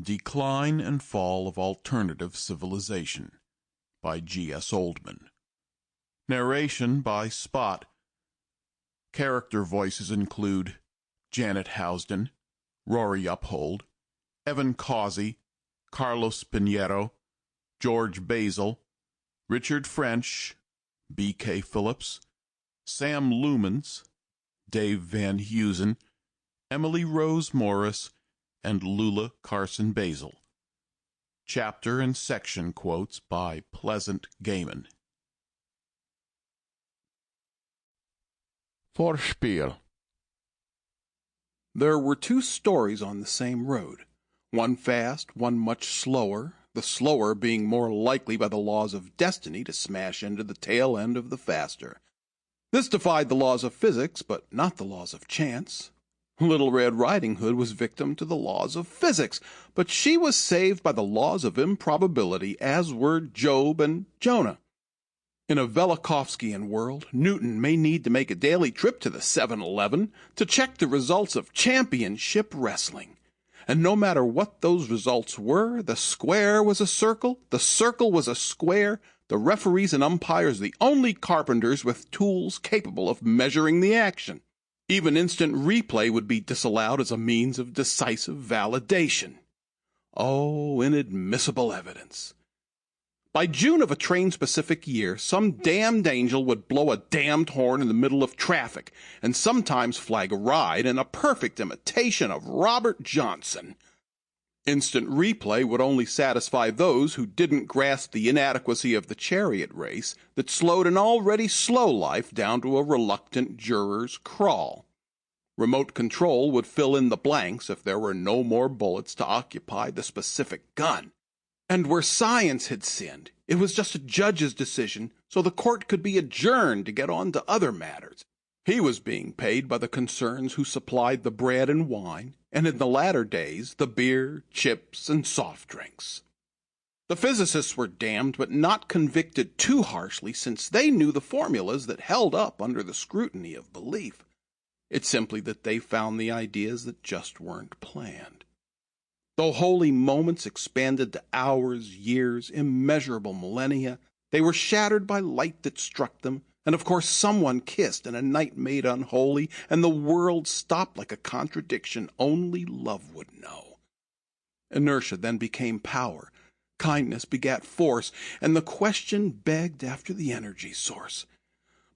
Decline and Fall of Alternative Civilization by G.S. Oldman. Narration by Spot. Character voices include Janet Housden, Rory Uphold, Evan Causey, Carlos Pinheiro, George Basil, Richard French, B.K. Phillips, Sam Lumens, Dave Van Heusen, Emily Rose Morris, and Lula Carson Basil. Chapter and section quotes by Pleasant Gaiman. Vorspiel. There were two stories on the same road, one fast, one much slower, the slower being more likely by the laws of destiny to smash into the tail end of the faster. This defied the laws of physics, but not the laws of chance. Little Red Riding Hood was victim to the laws of physics, but she was saved by the laws of improbability, as were Job and Jonah. In a Velikovskian world, Newton may need to make a daily trip to the 7-Eleven to check the results of championship wrestling. And no matter what those results were, the square was a circle, the circle was a square, the referees and umpires the only carpenters with tools capable of measuring the action. Even instant replay would be disallowed as a means of decisive validation. Oh, inadmissible evidence. By June of a train-specific year, some damned angel would blow a damned horn in the middle of traffic, and sometimes flag a ride in a perfect imitation of Robert Johnson. Instant replay would only satisfy those who didn't grasp the inadequacy of the chariot race that slowed an already slow life down to a reluctant juror's crawl. Remote control would fill in the blanks if there were no more bullets to occupy the specific gun. And where science had sinned, it was just a judge's decision, so the court could be adjourned to get on to other matters. He was being paid by the concerns who supplied the bread and wine, and in the latter days, the beer, chips, and soft drinks. The physicists were damned, but not convicted too harshly, since they knew the formulas that held up under the scrutiny of belief. It's simply that they found the ideas that just weren't planned. Though holy moments expanded to hours, years, immeasurable millennia, they were shattered by light that struck them, and of course someone kissed in a night made unholy, and the world stopped like a contradiction only love would know. Inertia then became power, kindness begat force, and the question begged after the energy source.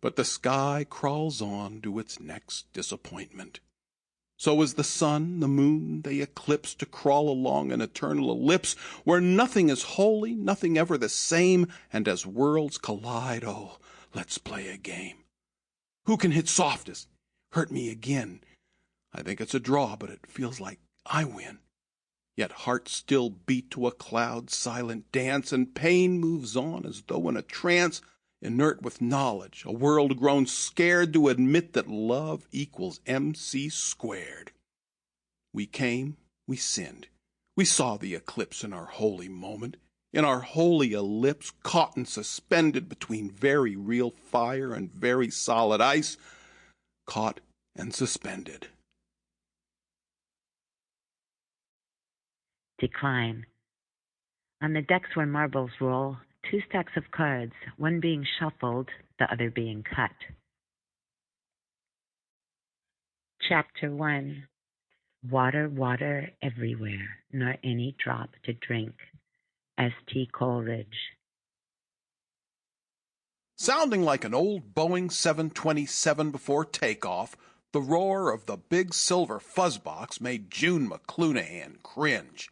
But the sky crawls on to its next disappointment. So is the sun, the moon, they eclipse to crawl along an eternal ellipse where nothing is holy, nothing ever the same, and as worlds collide, oh, let's play a game. Who can hit softest? Hurt me again. I think it's a draw, but it feels like I win. Yet hearts still beat to a cloud's silent dance, and pain moves on as though in a trance, inert with knowledge, a world grown scared to admit that love equals MC squared. We came, we sinned. We saw the eclipse in our holy moment, in our holy ellipse, caught and suspended between very real fire and very solid ice, caught and suspended. Decline. On the decks where marbles roll, two stacks of cards, one being shuffled, the other being cut. Chapter 1. Water, water everywhere, nor any drop to drink. S.T. Coleridge. Sounding like an old Boeing 727 before takeoff, the roar of the big silver fuzzbox made June McClunaghan cringe.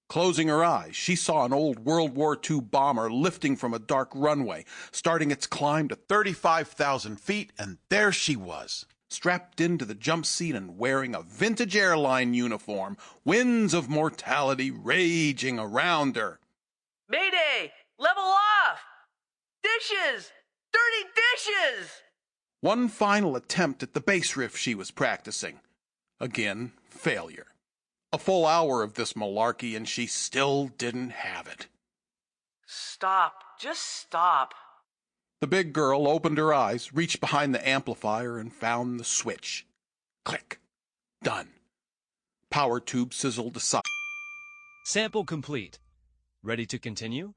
Closing her eyes, she saw an old World War II bomber lifting from a dark runway, starting its climb to 35,000 feet, and there she was, strapped into the jump seat and wearing a vintage airline uniform, winds of mortality raging around her. Mayday! Level off! Dishes! Dirty dishes! One final attempt at the bass riff she was practicing. Again, failure. A full hour of this malarkey, and she still didn't have it. Stop. Just stop. The big girl opened her eyes, reached behind the amplifier, and found the switch. Click. Done. Power tube sizzled aside. Sample complete. Ready to continue?